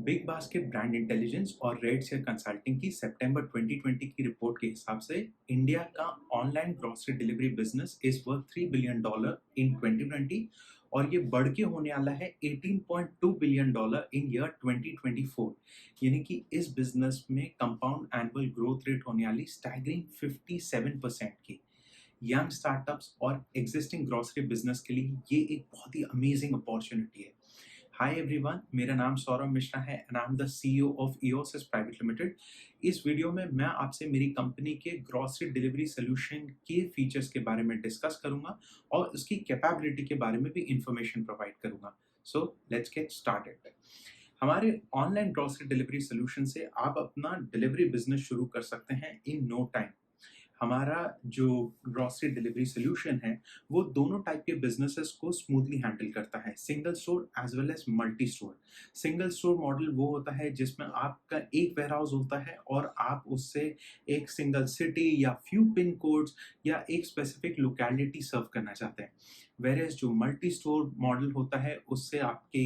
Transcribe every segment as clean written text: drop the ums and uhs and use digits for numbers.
Big basket brand intelligence और red share consulting की सितंबर 2020 की रिपोर्ट के हिसाब से इंडिया का online grocery delivery business is worth $3 billion in 2020 और ये बढ़ के होने वाला है $18.2 बिलियन इन ईयर 2024। यानी कि इस बिजनेस में कंपाउंड एनुअल ग्रोथ रेट होने वाली स्टैगरिंग 57% की। यंग स्टार्टअप्स और एग्जिस्टिंग ग्रोसरी बिजनेस के लिए ये एक बहुत ही अमेजिंग अपॉर्चुनिटी है। हाय एवरीवन, मेरा नाम सौरभ मिश्रा है and I am the CEO of Eosis private limited. इस वीडियो में मैं आपसे मेरी कंपनी के ग्रोसरी डिलीवरी सोल्यूशन के फीचर्स के बारे में डिस्कस करूंगा और उसकी कैपेबिलिटी के बारे में भी इंफॉर्मेशन प्रोवाइड करूंगा। So let's get started. हमारे ऑनलाइन ग्रोसरी डिलीवरी सोल्यूशन से आप अपना डिलीवरी बिजनेस शुरू कर सकते हैं इन नो टाइम। हमारा जो ग्रोसरी डिलीवरी सोल्यूशन है वो दोनों टाइप के बिजनेसेस को स्मूथली हैंडल करता है, single store as well as multi store. Single store model वो होता है जिसमें आपका एक वेयर हाउस होता है और आप उससे एक सिंगल सिटी या फ्यू पिन कोड्स या एक स्पेसिफिक लोकेलिटी सर्व करना चाहते हैं। वेयर एज जो मल्टी स्टोर मॉडल होता है उससे आपके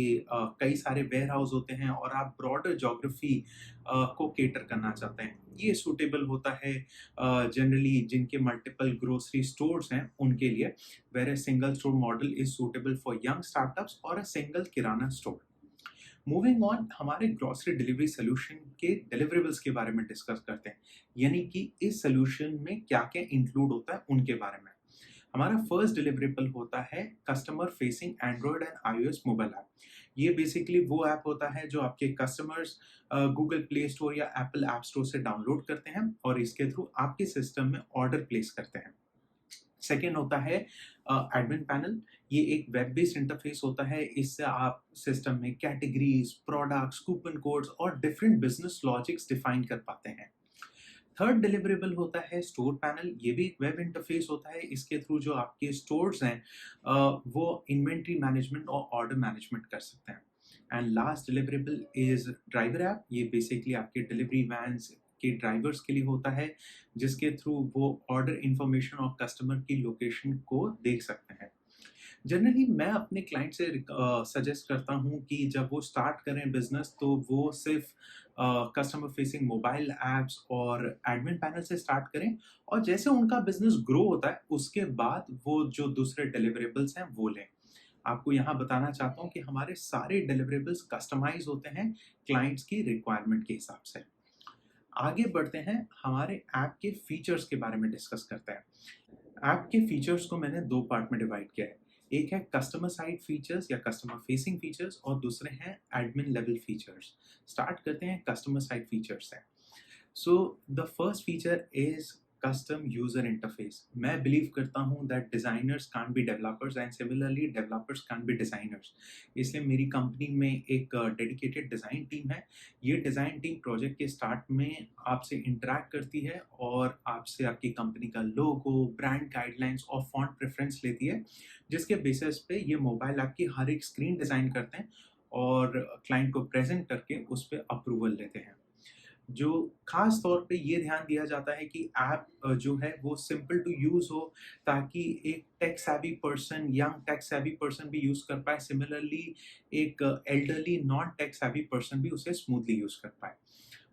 कई सारे वेयर हाउस होते हैं और आप ब्रॉडर जोग्राफी को केटर करना चाहते हैं। ये सूटेबल होता है जनरली जिनके मल्टीपल ग्रोसरी स्टोर्स हैं उनके लिए, where a single store model is suitable for young startups और a single kirana store. Moving on, हमारे ग्रोसरी डिलीवरी सोल्यूशन के डिलीवरेबल्स के बारे में डिस्कस करते हैं, यानी कि इस सोल्यूशन में क्या क्या इंक्लूड होता है उनके बारे में। हमारा फर्स्ट डिलीवरेबल होता है customer facing Android and iOS mobile app. ये बेसिकली वो ऐप होता है जो आपके कस्टमर्स गूगल प्ले स्टोर या एप्पल ऐप स्टोर से डाउनलोड करते हैं और इसके थ्रू आपके सिस्टम में ऑर्डर प्लेस करते हैं। सेकेंड होता है एडमिन पैनल। ये एक वेब बेस्ड इंटरफेस होता है। इससे आप सिस्टम में कैटेगरीज, प्रोडक्ट्स, कूपन कोड्स और डिफरेंट बिजनेस लॉजिक्स डिफाइन कर पाते हैं। थर्ड डिलीवरेबल होता है स्टोर पैनल। ये भी एक वेब इंटरफेस होता है। इसके थ्रू जो आपके स्टोर्स हैं वो इन्वेंट्री मैनेजमेंट और ऑर्डर मैनेजमेंट कर सकते हैं। And last deliverable is driver app. ये बेसिकली आपके डिलीवरी वैन्स के ड्राइवर्स के लिए होता है जिसके थ्रू वो ऑर्डर इंफॉर्मेशन और कस्टमर की लोकेशन को देख सकते हैं। जनरली मैं अपने क्लाइंट से सजेस्ट करता हूँ कि जब वो स्टार्ट करें बिजनेस तो वो सिर्फ कस्टमर फेसिंग मोबाइल ऐप्स और एडमिन पैनल से स्टार्ट करें और जैसे उनका बिजनेस ग्रो होता है उसके बाद वो जो दूसरे डिलीवरेबल्स हैं वो लें। आपको यहाँ बताना चाहता हूँ कि हमारे सारे डिलीवरेबल्स कस्टमाइज होते हैं क्लाइंट्स की रिक्वायरमेंट के हिसाब से। आगे बढ़ते हैं, हमारे ऐप के फीचर्स के बारे में डिस्कस करते हैं। ऐप के फीचर्स को मैंने दो पार्ट में डिवाइड किया है। एक है कस्टमर साइड फीचर्स या कस्टमर फेसिंग फीचर्स और दूसरे हैं एडमिन लेवल फीचर्स। स्टार्ट करते हैं कस्टमर साइड फीचर्स से। So the first feature is custom user interface. मैं बिलीव करता हूँ that designers can't be developers and similarly developers can't be designers. इसलिए मेरी कंपनी में एक डेडिकेटेड डिजाइन टीम है। ये डिजाइन टीम प्रोजेक्ट के स्टार्ट में आपसे इंटरेक्ट करती है और आपसे आपकी कंपनी का लोगो, ब्रांड गाइडलाइंस और फॉन्ट प्रेफरेंस लेती है, जिसके बेसिस पे ये मोबाइल ऐप की हर एक स्क्रीन डिजाइन करते हैं और क्लाइंट को प्रेजेंट करके उस पर अप्रूवल लेते हैं। जो खास तौर पे ये ध्यान दिया जाता है कि ऐप जो है वो सिंपल टू यूज हो ताकि एक tech savvy person, young tech savvy person भी यूज कर पाए। सिमिलरली एक elderly non tech savvy person भी उसे स्मूथली यूज कर पाए।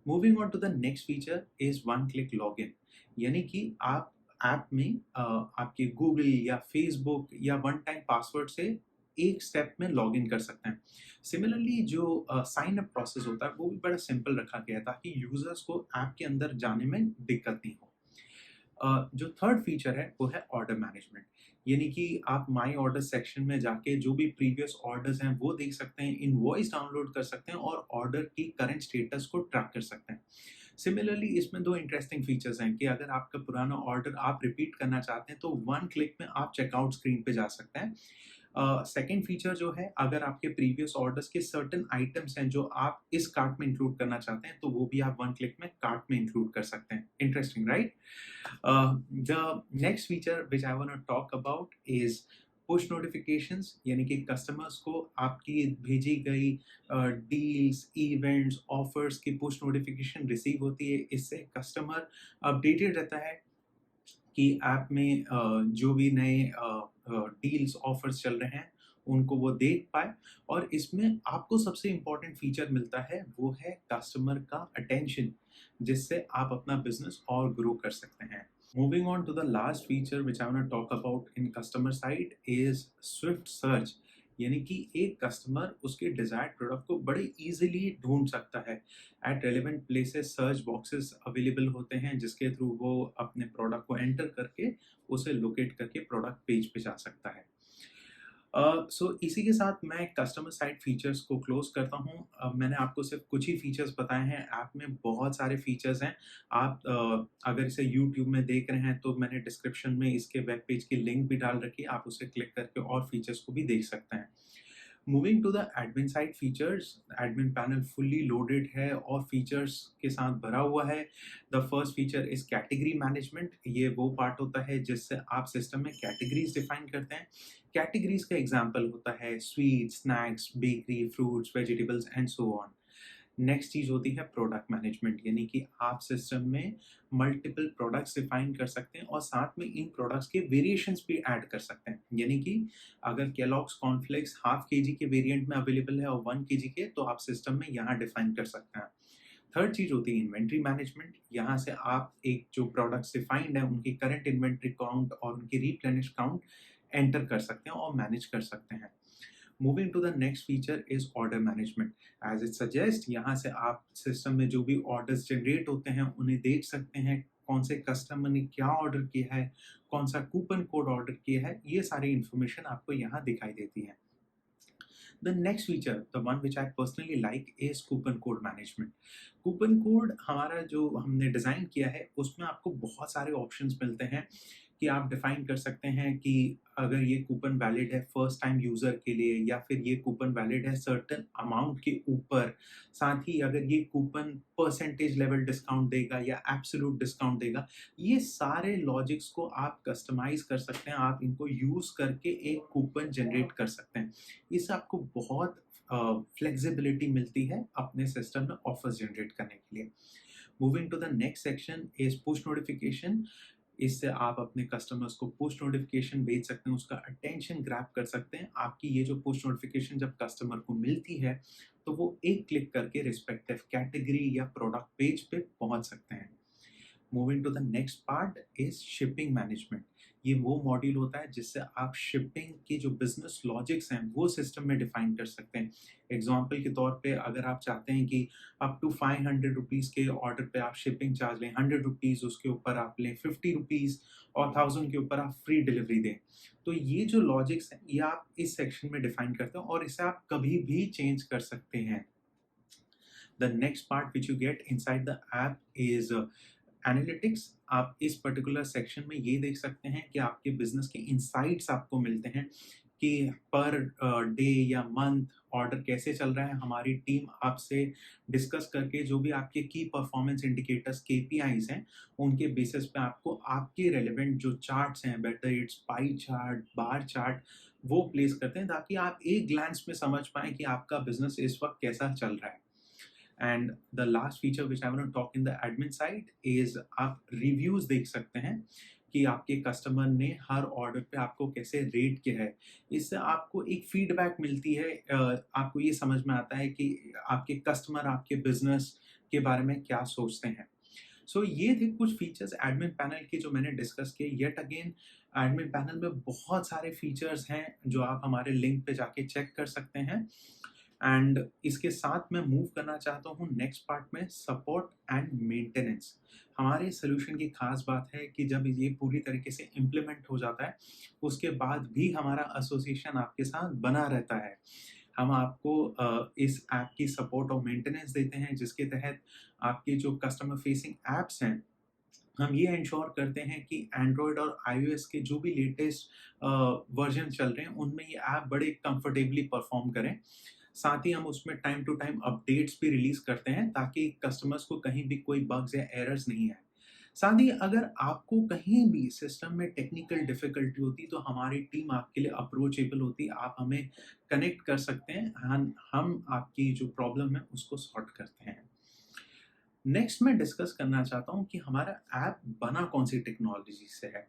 Moving on to the next feature is one click login. यानी कि आप ऐप में आपके गूगल या फेसबुक या वन टाइम पासवर्ड से एक स्टेप में लॉगिन कर सकते हैं। सिमिलरली जो साइन अप प्रोसेस होता है वो भी बड़ा सिंपल रखा गया है ताकि यूजर्स को ऐप के अंदर जाने में दिक्कत नहीं हो। जो थर्ड फीचर है वो है ऑर्डर मैनेजमेंट। यानी कि आप माई ऑर्डर सेक्शन में जाके जो भी प्रीवियस ऑर्डर्स हैं वो देख सकते हैं, इनवॉइस डाउनलोड कर सकते हैं और ऑर्डर की करंट स्टेटस को ट्रैक कर सकते हैं। सिमिलरली इसमें दो इंटरेस्टिंग फीचर्स हैं कि अगर आपका पुराना ऑर्डर आप रिपीट करना चाहते हैं तो वन क्लिक में आप चेकआउट स्क्रीन पे जा सकते हैं। सेकेंड फीचर जो है, अगर आपके प्रीवियस ऑर्डर्स के सर्टेन आइटम्स हैं जो आप इस कार्ट में इंक्लूड करना चाहते हैं तो वो भी आप वन क्लिक में कार्ट में इंक्लूड कर सकते हैं। Interesting, right? The next feature which I want to talk about is push notifications. यानी कि कस्टमर्स को आपकी भेजी गई डील्स, इवेंट्स, ऑफर्स की पुश नोटिफिकेशन रिसीव होती है। इससे कस्टमर अपडेटेड रहता है कि ऐप में जो भी नए डील्स, ऑफर्स चल रहे हैं उनको वो देख पाए। और इसमें आपको सबसे इम्पोर्टेंट फीचर मिलता है वो है कस्टमर का अटेंशन, जिससे आप अपना बिजनेस और ग्रो कर सकते हैं। Moving on to the last feature which I want to talk about in customer side is swift search। यानी कि एक कस्टमर उसके डिजायर्ड प्रोडक्ट को बड़े इजीली ढूंढ सकता है। At relevant places search boxes available होते हैं जिसके थ्रू वो अपने प्रोडक्ट को एंटर करके उसे लोकेट करके प्रोडक्ट पेज पे जा सकता है। सो इसी के साथ मैं कस्टमर साइड फीचर्स को क्लोज करता हूँ। मैंने आपको सिर्फ कुछ ही फीचर्स बताए हैं, ऐप में बहुत सारे फीचर्स हैं। आप अगर इसे यूट्यूब में देख रहे हैं तो मैंने डिस्क्रिप्शन में इसके वेब पेज की लिंक भी डाल रखी है, आप उसे क्लिक करके और फीचर्स को भी देख सकते हैं। Moving to the admin side features, admin panel fully loaded है और फीचर्स के साथ भरा हुआ है। The first feature is category management. ये वो पार्ट होता है जिससे आप सिस्टम में कैटेगरीज डिफाइन करते हैं। कैटेगरीज का एग्जांपल होता है sweet, snacks, bakery, fruits, vegetables and so on. Next चीज होती है प्रोडक्ट मैनेजमेंट, यानी कि आप सिस्टम में मल्टीपल प्रोडक्ट्स डिफाइन कर सकते हैं और साथ में इन प्रोडक्ट्स के वेरिएशंस भी ऐड कर सकते हैं। यानी कि अगर केलॉग्स कॉर्नफ्लेक्स हाफ के जी के वेरिएंट में अवेलेबल है और 1 kg के, तो आप सिस्टम में यहाँ डिफाइन कर सकते हैं। थर्ड चीज होती है इन्वेंट्री मैनेजमेंट। यहाँ से आप एक जो प्रोडक्ट्स डिफाइंड है उनकी करंट इन्वेंट्री काउंट और उनकी रिप्लेनिश काउंट एंटर कर सकते हैं और मैनेज कर सकते हैं। Moving to the next feature is order management. As it suggest, यहाँ से आप सिस्टम में जो भी ऑर्डर्स जनरेट होते हैं उन्हें देख सकते हैं, कौन से कस्टमर ने क्या ऑर्डर किया है, कौन सा कूपन कोड ऑर्डर किया है, ये सारी इंफॉर्मेशन आपको यहाँ दिखाई देती है। The next feature, the one which I personally like, is coupon code management. Coupon code हमारा जो हमने डिज़ाइन किया है उसमें आपको बहुत सारे ऑप्शंस मिलते हैं कि आप डिफाइन कर सकते हैं कि अगर ये कूपन वैलिड है फर्स्ट टाइम यूज़र के लिए या फिर ये कूपन वैलिड है सर्टेन अमाउंट के ऊपर। साथ ही अगर ये कूपन परसेंटेज लेवल डिस्काउंट देगा या एब्सोल्यूट डिस्काउंट देगा। ये सारे लॉजिक्स को आप कस्टमाइज कर सकते हैं, आप इनको यूज़ करके एक कूपन जनरेट कर सकते हैं। इससे आपको बहुत फ्लेक्सिबिलिटी मिलती है अपने सिस्टम में ऑफर्स जनरेट करने के लिए। Moving to the next section is push notification. इससे आप अपने कस्टमर्स को पुश नोटिफिकेशन भेज सकते हैं, उसका अटेंशन ग्रैब कर सकते हैं। आपकी ये जो पुश नोटिफिकेशन जब कस्टमर को मिलती है तो वो एक क्लिक करके रिस्पेक्टिव कैटेगरी या प्रोडक्ट पेज पे पहुंच सकते हैं। Moving to the next part is shipping management. ये वो मॉड्यूल होता है जिससे आप शिपिंग की जो बिजनेस लॉजिक्स हैं वो सिस्टम में डिफाइन कर सकते हैं। एग्जाम्पल के तौर पे अगर आप चाहते हैं कि अप टू 500 रुपीज़ के ऑर्डर पे आप शिपिंग चार्ज लें, 100 रुपीज़ उसके ऊपर आप लें, 50 रुपीज़ और 1000 के ऊपर आप फ्री डिलीवरी दें, तो ये जो लॉजिक्स हैं ये आप इस सेक्शन में डिफाइन करते हैं और इसे आप कभी भी चेंज कर सकते हैं। The next part which you get inside the app is analytics. आप इस पर्टिकुलर सेक्शन में ये देख सकते हैं कि आपके बिजनेस के इनसाइट्स आपको मिलते हैं कि पर डे या मंथ ऑर्डर कैसे चल रहा है। हमारी टीम आपसे डिस्कस करके जो भी आपके की परफॉर्मेंस इंडिकेटर्स केपीआईज हैं उनके बेसिस पे आपको आपके रेलेवेंट जो चार्ट्स हैं, better it's pie chart, bar chart, वो प्लेस करते हैं ताकि आप एक ग्लैंस में समझ पाएं कि आपका बिजनेस इस वक्त कैसा चल रहा है। And the last feature which I want to talk in the admin side is आप रिव्यूज देख सकते हैं कि आपके कस्टमर ने हर ऑर्डर पे आपको कैसे रेट किया है। इससे आपको एक फीडबैक मिलती है, आपको ये समझ में आता है कि आपके कस्टमर आपके बिजनेस के बारे में क्या सोचते हैं। सो ये थे कुछ फीचर्स एडमिन पैनल के जो मैंने डिस्कस किए। येट अगेन एडमिन पैनल में बहुत सारे फीचर्स हैं जो आप हमारे लिंक पे जाके चेक कर सकते हैं। एंड इसके साथ मैं मूव करना चाहता हूँ नेक्स्ट पार्ट में, सपोर्ट एंड मेंटेनेंस। हमारे सोल्यूशन की खास बात है कि जब ये पूरी तरीके से इम्प्लीमेंट हो जाता है उसके बाद भी हमारा एसोसिएशन आपके साथ बना रहता है। हम आपको इस ऐप की सपोर्ट और मेंटेनेंस देते हैं जिसके तहत आपके जो कस्टमर फेसिंग एप्स हैं हम ये इंश्योर करते हैं कि एंड्रॉयड और आईओएस के जो भी लेटेस्ट वर्जन चल रहे हैं उनमें ये ऐप बड़े कंफर्टेबली परफॉर्म करें। साथ ही हम उसमें टाइम टू टाइम अपडेट्स भी रिलीज करते हैं ताकि कस्टमर्स को कहीं भी कोई बग्स या एरर्स नहीं आए। साथ ही अगर आपको कहीं भी सिस्टम में टेक्निकल डिफिकल्टी होती तो हमारी टीम आपके लिए अप्रोचेबल होती, आप हमें कनेक्ट कर सकते हैं, हम आपकी जो प्रॉब्लम है उसको सॉर्ट करते हैं। नेक्स्ट मैं डिस्कस करना चाहता हूँ कि हमारा ऐप बना कौन सी टेक्नोलॉजी से है।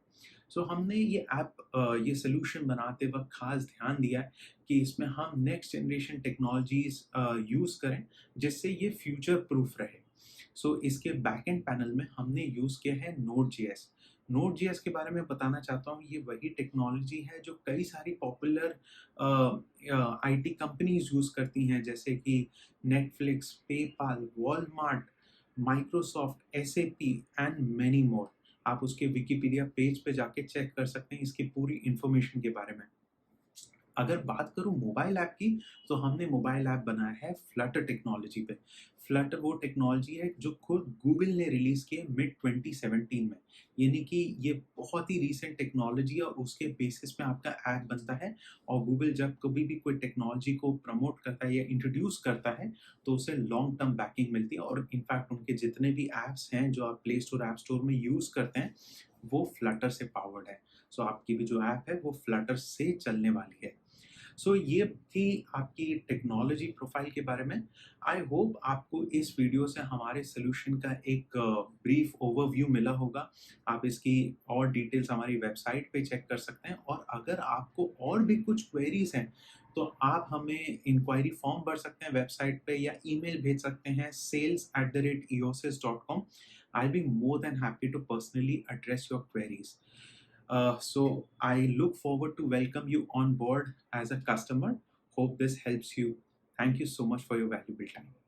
सो हमने ये सोल्यूशन बनाते वक़्त ख़ास ध्यान दिया है कि इसमें हम नेक्स्ट जनरेशन टेक्नोलॉजीज़ यूज़ करें, जिससे ये फ्यूचर प्रूफ रहे। सो इसके बैकएंड पैनल में हमने यूज़ किया है नोड.जेएस। नोड.जेएस के बारे में बताना चाहता हूँ, ये वही टेक्नोलॉजी है जो कई सारी पॉपुलर आईटी कंपनीज़ यूज़ करती हैं, जैसे कि Netflix, PayPal, Walmart, Microsoft, SAP and many more. आप उसके विकिपीडिया पेज पे जाके चेक कर सकते हैं इसकी पूरी इन्फॉर्मेशन के बारे में। अगर बात करूँ मोबाइल ऐप की, तो हमने मोबाइल ऐप बनाया है फ्लटर टेक्नोलॉजी पे। फ्लटर वो टेक्नोलॉजी है जो खुद गूगल ने रिलीज़ की है मिड 2017 में। यानी कि ये बहुत ही रीसेंट टेक्नोलॉजी है और उसके बेसिस पे आपका ऐप बनता है, और गूगल जब कभी भी कोई टेक्नोलॉजी को प्रमोट करता है या इंट्रोड्यूस करता है, तो उसे लॉन्ग टर्म बैकिंग मिलती है, और इनफैक्ट उनके जितने भी ऐप्स हैं जो आप प्ले स्टोर, ऐप स्टोर में यूज़ करते हैं, वो फ्लटर से पावर्ड है। सो आपकी भी जो ऐप है वो फ्लटर से चलने वाली है। सो ये थी आपकी टेक्नोलॉजी प्रोफाइल के बारे में। आई होप आपको इस वीडियो से हमारे सॉल्यूशन का एक ब्रीफ ओवरव्यू मिला होगा। आप इसकी और डिटेल्स हमारी वेबसाइट पे चेक कर सकते हैं, और अगर आपको और भी कुछ क्वेरीज हैं, तो आप हमें इंक्वायरी फॉर्म भर सकते हैं वेबसाइट पे, या ईमेल भेज सकते हैं sales@eosis.com. I'll be more than happy to personally address your queries. So I look forward to welcome you on board as a customer. Hope this helps you. Thank you so much for your valuable time.